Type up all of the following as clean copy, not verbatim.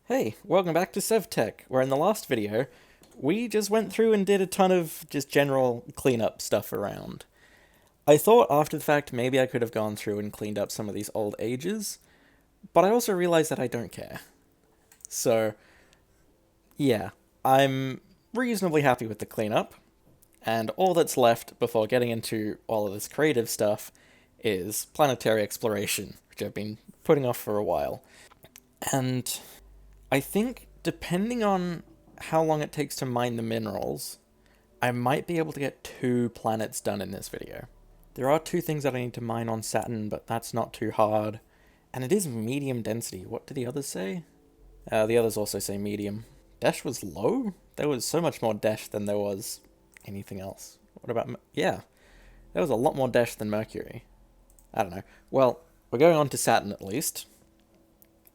Hey, welcome back to Sevtech, where in the last video, we just went through and did a ton of just general cleanup stuff around. I thought after the fact maybe I could have gone through and cleaned up some of these old ages, but I also realized that I don't care. So, yeah, I'm reasonably happy with the cleanup, and all that's left before getting into all of this creative stuff is planetary exploration, which I've been putting off for a while. And I think, depending on how long it takes to mine the minerals, I might be able to get 2 planets done in this video. There are 2 things that I need to mine on Saturn, but that's not too hard. And it is medium density. What do the others say? The others also say medium. Dash was low? There was so much more dash than there was anything else. What about... yeah, there was a lot more dash than Mercury. I don't know. Well, we're going on to Saturn at least.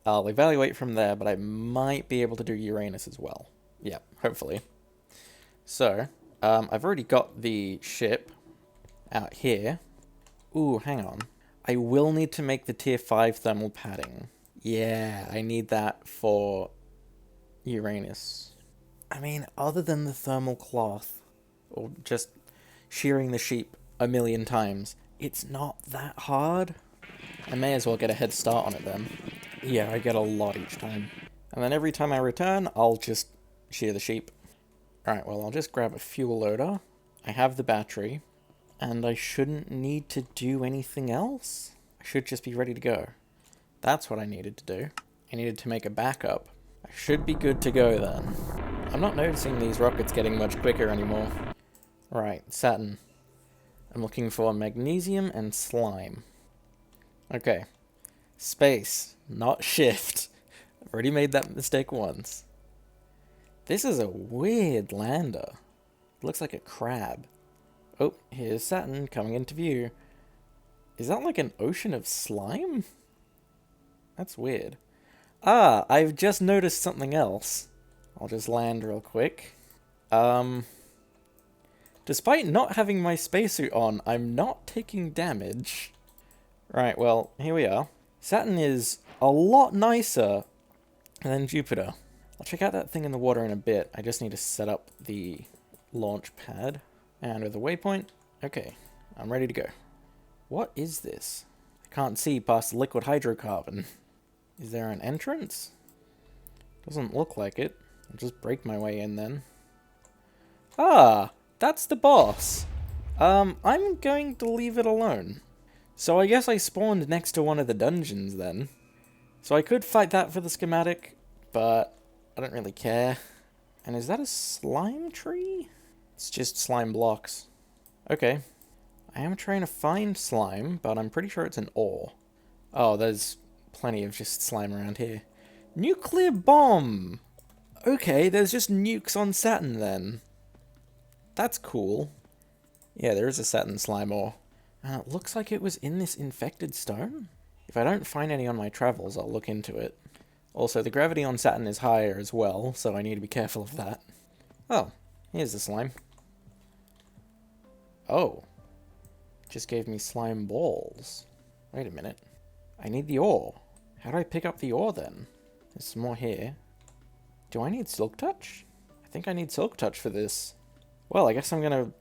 I'll evaluate from there, but I might be able to do Uranus as well. Yeah, hopefully. So, I've already got the ship out here. Ooh, hang on. I will need to make the tier 5 thermal padding. Yeah, I need that for Uranus. I mean, other than the thermal cloth, or just shearing the sheep a million times, it's not that hard. I may as well get a head start on it then. Yeah, I get a lot each time. And then every time I return, I'll just shear the sheep. Alright, well, I'll just grab a fuel loader. I have the battery. And I shouldn't need to do anything else. I should just be ready to go. That's what I needed to do. I needed to make a backup. I should be good to go then. I'm not noticing these rockets getting much quicker anymore. Right, Saturn. I'm looking for magnesium and slime. Okay. Space, not shift. I've already made that mistake once. This is a weird lander. It looks like a crab. Oh, here's Saturn coming into view. Is that like an ocean of slime? That's weird. Ah, I've just noticed something else. I'll just land real quick. Despite not having my spacesuit on, I'm not taking damage. Right, well, here we are. Saturn is a lot nicer than Jupiter. I'll check out that thing in the water in a bit. I just need to set up the launch pad. And with a waypoint, okay, I'm ready to go. What is this? I can't see past the liquid hydrocarbon. Is there an entrance? Doesn't look like it. I'll just break my way in then. Ah, that's the boss. I'm going to leave it alone. So I guess I spawned next to one of the dungeons then. So I could fight that for the schematic, but I don't really care. And is that a slime tree? It's just slime blocks. Okay. I am trying to find slime, but I'm pretty sure it's an ore. Oh, there's plenty of just slime around here. Nuclear bomb! Okay, there's just nukes on Saturn then. That's cool. Yeah, there is a Saturn slime ore. And it looks like it was in this infected stone? If I don't find any on my travels, I'll look into it. Also, the gravity on Saturn is higher as well, so I need to be careful of that. Oh, here's the slime. Oh. Just gave me slime balls. Wait a minute. I need the ore. How do I pick up the ore then? There's some more here. Do I need Silk Touch? I think I need Silk Touch for this. Well, I guess I'm gonna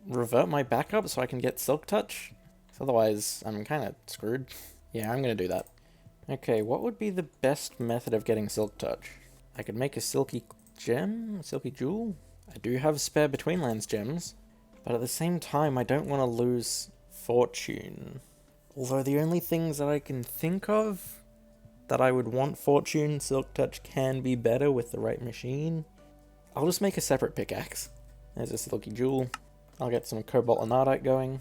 revert my backup so I can get Silk Touch. Otherwise, I'm kind of screwed. Yeah, I'm gonna do that. Okay, what would be the best method of getting Silk Touch? I could make a Silky Gem? A Silky Jewel? I do have spare Betweenlands gems, but at the same time, I don't want to lose Fortune. Although the only things that I can think of that I would want Fortune, Silk Touch can be better with the right machine. I'll just make a separate pickaxe. There's a Silky Jewel. I'll get some Cobalt and Ardite going,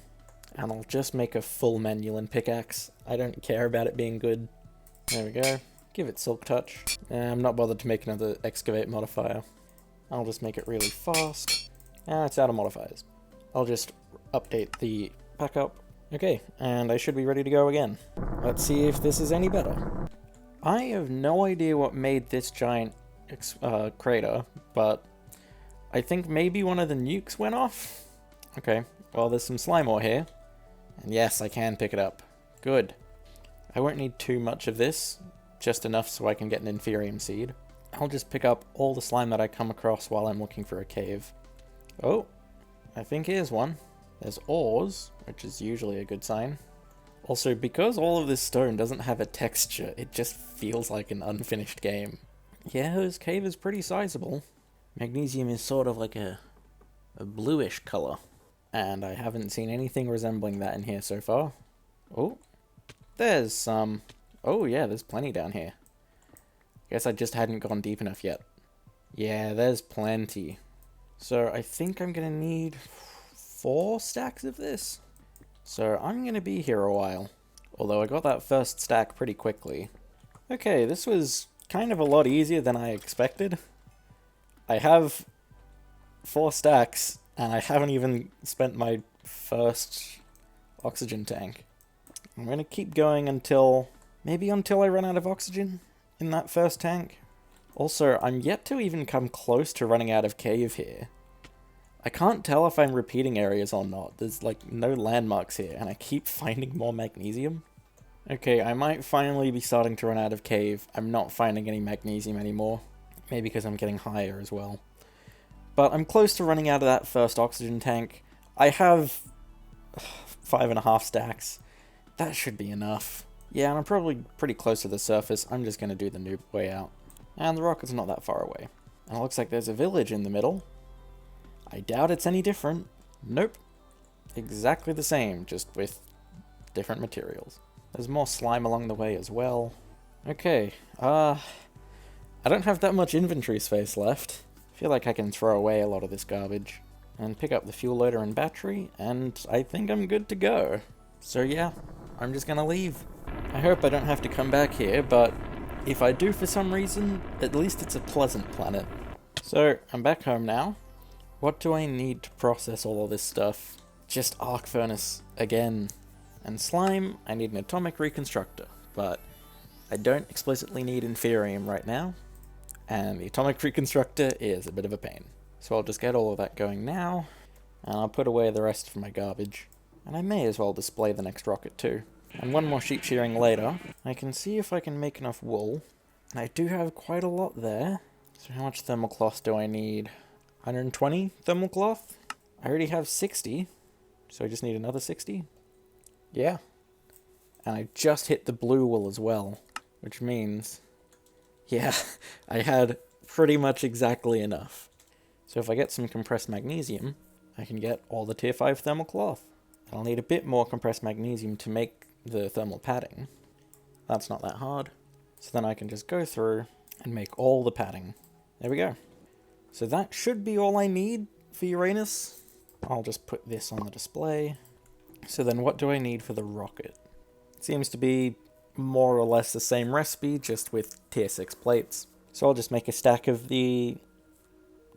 and I'll just make a full Manulan pickaxe. I don't care about it being good. There we go. Give it Silk Touch. I'm not bothered to make another Excavate modifier. I'll just make it really fast. It's out of modifiers. I'll just update the backup. Okay, and I should be ready to go again. Let's see if this is any better. I have no idea what made this giant crater, but I think maybe one of the nukes went off? Okay, well, there's some slime ore here. And yes, I can pick it up. Good. I won't need too much of this. just enough so I can get an Inferium seed. I'll just pick up all the slime that I come across while I'm looking for a cave. Oh, I think here's one. There's ores, which is usually a good sign. Also, because all of this stone doesn't have a texture, it just feels like an unfinished game. Yeah, this cave is pretty sizable. Magnesium is sort of like a bluish color. And I haven't seen anything resembling that in here so far. Oh, there's some. Oh yeah, there's plenty down here. Guess I just hadn't gone deep enough yet. Yeah, there's plenty. So I think I'm gonna need 4 stacks of this. So I'm gonna be here a while. Although I got that first stack pretty quickly. Okay, this was kind of a lot easier than I expected. I have 4 stacks, and I haven't even spent my first oxygen tank. I'm gonna keep going until I run out of oxygen in that first tank. Also, I'm yet to even come close to running out of cave here. I can't tell if I'm repeating areas or not. There's like no landmarks here, and I keep finding more magnesium. Okay, I might finally be starting to run out of cave. I'm not finding any magnesium anymore. Maybe because I'm getting higher as well. But I'm close to running out of that first oxygen tank. I have 5.5 stacks. That should be enough. Yeah, and I'm probably pretty close to the surface. I'm just going to do the noob way out. And the rocket's not that far away. And it looks like there's a village in the middle. I doubt it's any different. Nope. Exactly the same, just with different materials. There's more slime along the way as well. Okay, I don't have that much inventory space left. I feel like I can throw away a lot of this garbage. And pick up the fuel loader and battery, and I think I'm good to go. So yeah, I'm just gonna leave. I hope I don't have to come back here, but if I do for some reason, at least it's a pleasant planet. So, I'm back home now. What do I need to process all of this stuff? Just arc furnace again. And slime, I need an atomic reconstructor, but I don't explicitly need Inferium right now, and the atomic reconstructor is a bit of a pain. So I'll just get all of that going now, and I'll put away the rest of my garbage. And I may as well display the next rocket too. And one more sheep shearing later, I can see if I can make enough wool. And I do have quite a lot there. So how much thermal cloth do I need? 120 thermal cloth? I already have 60, so I just need another 60? Yeah. And I just hit the blue wool as well, which means, yeah, I had pretty much exactly enough. So if I get some compressed magnesium, I can get all the tier 5 thermal cloth. I'll need a bit more compressed magnesium to make the thermal padding. That's not that hard. So then I can just go through and make all the padding. There we go. So that should be all I need for Uranus. I'll just put this on the display. So then what do I need for the rocket? It seems to be more or less the same recipe, just with tier 6 plates. So I'll just make a stack of the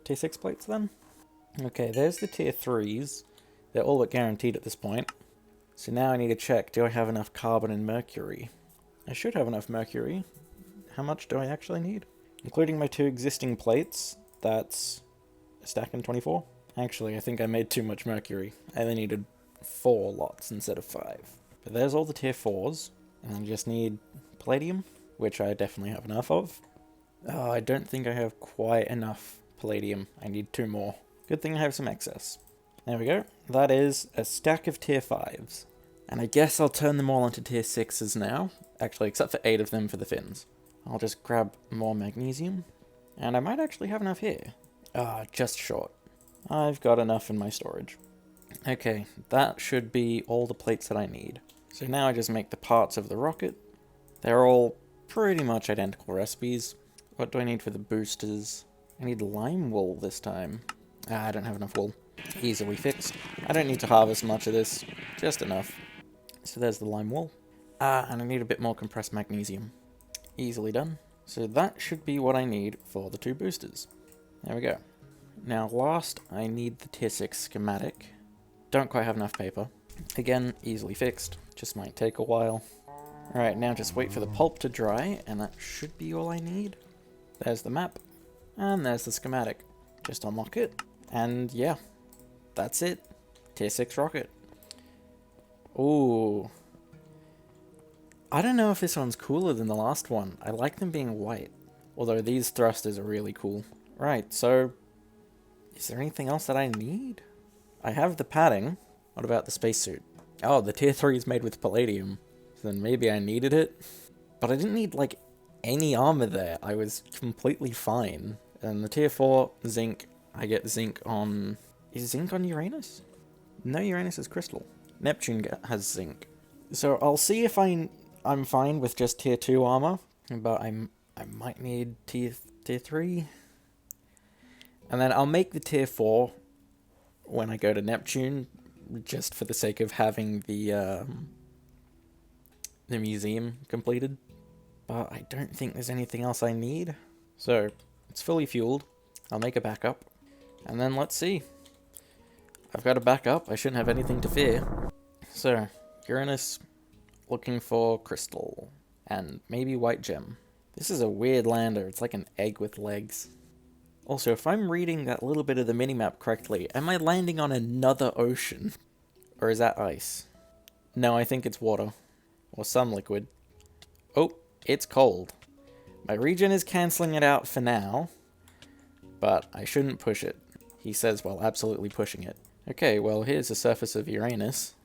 tier 6 plates then. Okay, there's the tier 3s. They're all but guaranteed at this point. So now I need to check, do I have enough carbon and mercury? I should have enough mercury. How much do I actually need? Including my 2 existing plates, that's a stack and 24. Actually, I think I made too much mercury. I only needed 4 lots instead of 5. But there's all the tier 4s, and I just need palladium, which I definitely have enough of. Oh, I don't think I have quite enough palladium. I need 2 more. Good thing I have some excess. There we go. That is a stack of tier 5s. And I guess I'll turn them all into tier 6s now. Actually, except for 8 of them for the fins. I'll just grab more magnesium. And I might actually have enough here. Just short. I've got enough in my storage. Okay, that should be all the plates that I need. So now I just make the parts of the rocket. They're all pretty much identical recipes. What do I need for the boosters? I need lime wool this time. I don't have enough wool. Easily fixed. I don't need to harvest much of this, just enough. So there's the lime wool. And I need a bit more compressed magnesium. Easily done. So that should be what I need for the 2 boosters. There we go. Now last, I need the tier 6 schematic. Don't quite have enough paper. Again, easily fixed. Just might take a while. Alright, now just wait for the pulp to dry, and that should be all I need. There's the map. And there's the schematic. Just unlock it. And yeah, that's it. Tier 6 rocket. Ooh. I don't know if this one's cooler than the last one. I like them being white. Although these thrusters are really cool. Right, so... is there anything else that I need? I have the padding. What about the spacesuit? Oh, the tier 3 is made with palladium. So then maybe I needed it? But I didn't need, like, any armor there. I was completely fine. And the tier 4 zinc, I get zinc on... is zinc on Uranus? No, Uranus is crystal. Neptune has zinc. So I'll see if I'm fine with just tier 2 armor. But I might need tier 3. And then I'll make the tier 4 when I go to Neptune, just for the sake of having the museum completed. But I don't think there's anything else I need. So, it's fully fueled. I'll make a backup. And then let's see. I've got a backup. I shouldn't have anything to fear. So, Uranus, looking for crystal. And maybe white gem. This is a weird lander. It's like an egg with legs. Also, if I'm reading that little bit of the minimap correctly, am I landing on another ocean? Or is that ice? No, I think it's water. Or some liquid. Oh, it's cold. My regen is cancelling it out for now. But I shouldn't push it. He says while absolutely pushing it. Okay, well here's the surface of Uranus.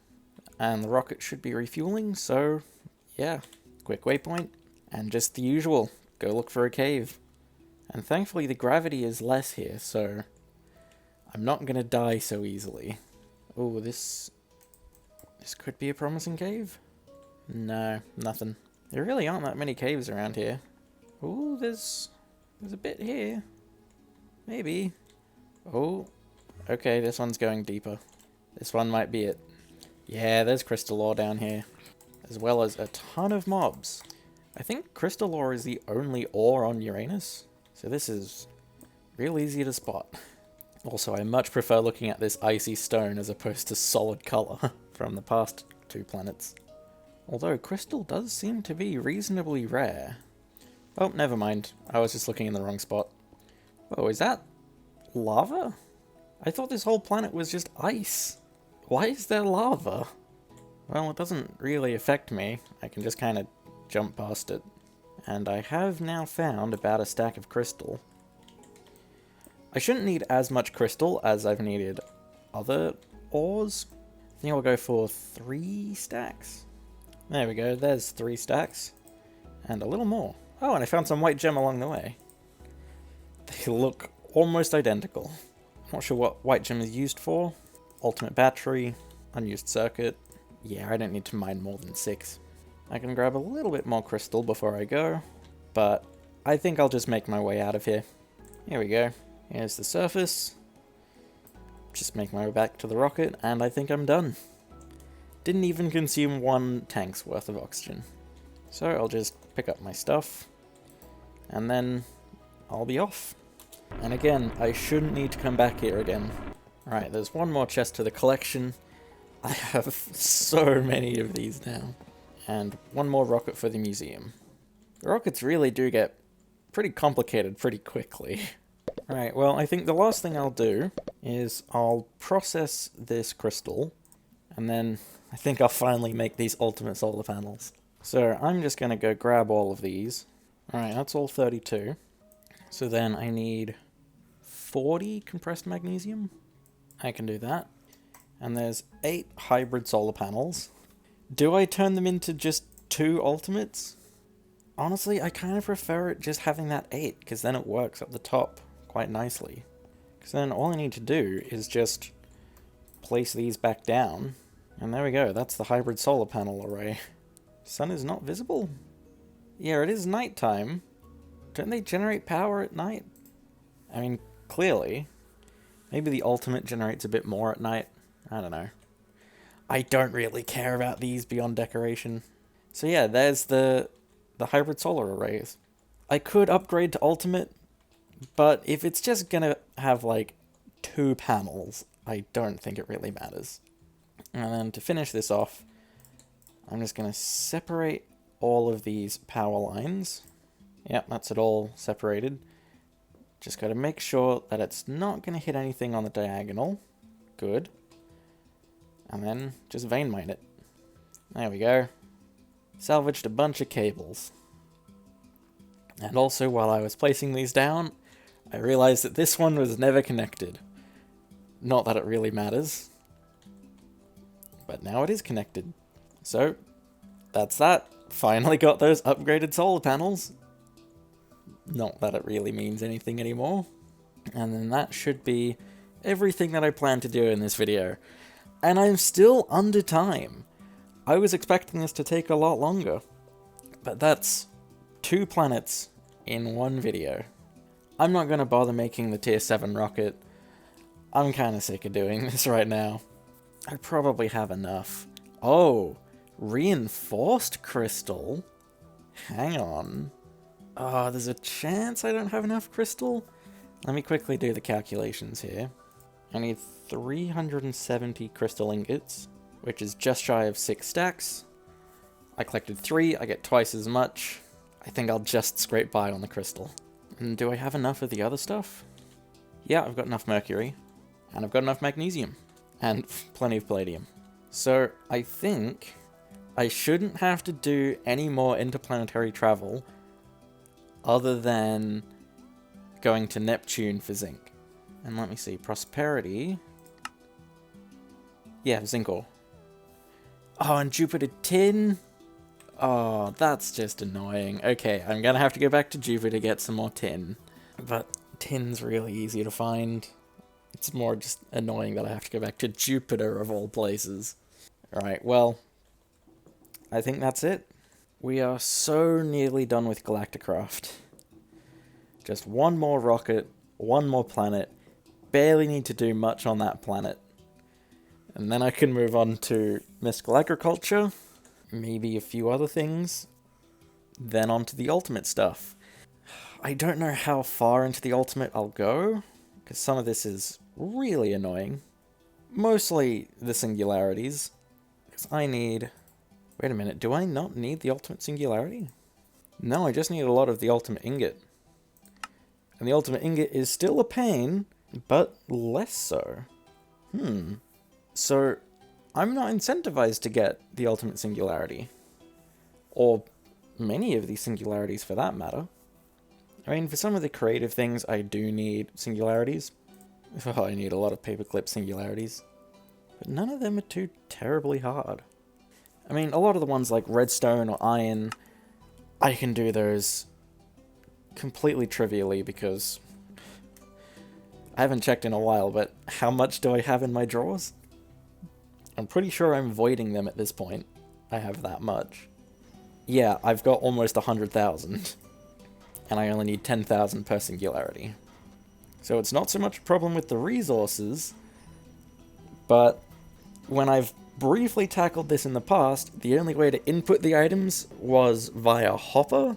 And the rocket should be refueling, so... yeah. Quick waypoint. And just the usual. Go look for a cave. And thankfully the gravity is less here, so... I'm not gonna die so easily. Oh, this could be a promising cave? No, nothing. There really aren't that many caves around here. Oh, there's a bit here. Maybe. Oh, okay, this one's going deeper. This one might be it. Yeah, there's crystal ore down here. As well as a ton of mobs. I think crystal ore is the only ore on Uranus. So this is real easy to spot. Also, I much prefer looking at this icy stone as opposed to solid color from the past 2 planets. Although crystal does seem to be reasonably rare. Oh, never mind. I was just looking in the wrong spot. Oh, is that lava? I thought this whole planet was just ice. Why is there lava? Well, it doesn't really affect me. I can just kind of jump past it. And I have now found about a stack of crystal. I shouldn't need as much crystal as I've needed other ores. I think I'll go for 3 stacks. There we go, there's 3 stacks. And a little more. Oh, and I found some white gem along the way. They look almost identical. Not sure what white gem is used for. Ultimate battery, unused circuit. Yeah, I don't need to mine more than 6. I can grab a little bit more crystal before I go, but I think I'll just make my way out of here. Here we go. Here's the surface. Just make my way back to the rocket, and I think I'm done. Didn't even consume 1 tank's worth of oxygen. So I'll just pick up my stuff, and then I'll be off. And again, I shouldn't need to come back here again. Right, there's 1 more chest to the collection. I have so many of these now. And 1 more rocket for the museum. The rockets really do get pretty complicated pretty quickly. Alright, well, I think the last thing I'll do is I'll process this crystal, and then I think I'll finally make these ultimate solar panels. So I'm just going to go grab all of these. Alright, that's all 32. So then I need 40 compressed magnesium. I can do that. And there's 8 hybrid solar panels. Do I turn them into just 2 ultimates? Honestly, I kind of prefer it just having that 8, because then it works up the top quite nicely. Because then all I need to do is just place these back down, and there we go, that's the hybrid solar panel array. Sun is not visible? Yeah, it is nighttime. Don't they generate power at night? I mean, clearly. Maybe the ultimate generates a bit more at night. I don't know. I don't really care about these beyond decoration. So yeah, there's the hybrid solar arrays. I could upgrade to ultimate, but if it's just gonna have like 2 panels, I don't think it really matters. And then to finish this off, I'm just gonna separate all of these power lines. Yep, that's it all separated. Just gotta make sure that it's not gonna hit anything on the diagonal. Good. And then just vein mine it. There we go. salvaged a bunch of cables. And also, while I was placing these down, I realized that this one was never connected. Not that it really matters. But now it is connected. So, that's that. Finally got those upgraded solar panels. Not that it really means anything anymore. And then that should be everything that I plan to do in this video. And I'm still under time. I was expecting this to take a lot longer. But that's 2 planets in one video. I'm not going to bother making the tier 7 rocket. I'm kind of sick of doing this right now. I probably have enough. Oh, reinforced crystal? Hang on. Oh, there's a chance I don't have enough crystal? Let me quickly do the calculations here. I need 370 crystal ingots, which is just shy of 6 stacks. I collected 3, I get twice as much. I think I'll just scrape by on the crystal. And do I have enough of the other stuff? Yeah, I've got enough mercury. And I've got enough magnesium. And plenty of palladium. So I think I shouldn't have to do any more interplanetary travel other than going to Neptune for zinc. And let me see, prosperity. Yeah, zinc ore. Oh, and Jupiter tin. Oh, that's just annoying. Okay, I'm gonna have to go back to Jupiter to get some more tin. But tin's really easy to find. It's more just annoying that I have to go back to Jupiter of all places. Alright, well, I think that's it. We are so nearly done with Galacticraft. Just one more rocket, one more planet. Barely need to do much on that planet. And then I can move on to mystical agriculture. Maybe a few other things. Then on to the ultimate stuff. I don't know how far into the ultimate I'll go, because some of this is really annoying. Mostly the singularities. Because I need... Wait a minute, do I not need the ultimate singularity? No, I just need a lot of the ultimate ingot. And the ultimate ingot is still a pain, but less so. So, I'm not incentivized to get the ultimate singularity. Or many of these singularities for that matter. I mean, for some of the creative things, I do need singularities. Oh, I need a lot of paperclip singularities. But none of them are too terribly hard. I mean, a lot of the ones like redstone or iron, I can do those completely trivially because I haven't checked in a while, but how much do I have in my drawers? I'm pretty sure I'm voiding them at this point. I have that much. Yeah, I've got almost 100,000. And I only need 10,000 per singularity. So it's not so much a problem with the resources, but when I've briefly tackled this in the past, the only way to input the items was via hopper,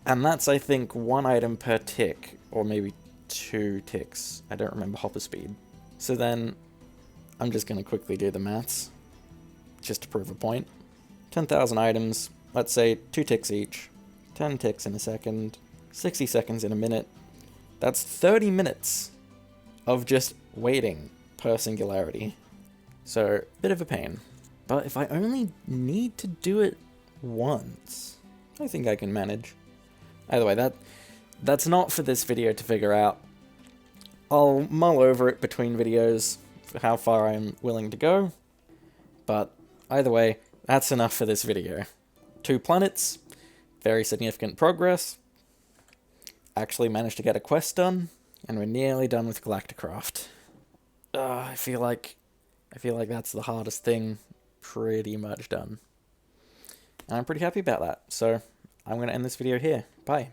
and that's, I think, 1 item per tick, or maybe 2 ticks. I don't remember hopper speed. So then, I'm just going to quickly do the maths, just to prove a point. 10,000 items, let's say 2 ticks each, 10 ticks in a second, 60 seconds in a minute. That's 30 minutes of just waiting per singularity. So, bit of a pain. But if I only need to do it once, I think I can manage. Either way, that's not for this video to figure out. I'll mull over it between videos for how far I'm willing to go. But either way, that's enough for this video. 2 planets, very significant progress. Actually managed to get a quest done, and we're nearly done with Galacticraft. I feel like that's the hardest thing pretty much done. And I'm pretty happy about that, so I'm going to end this video here. Bye.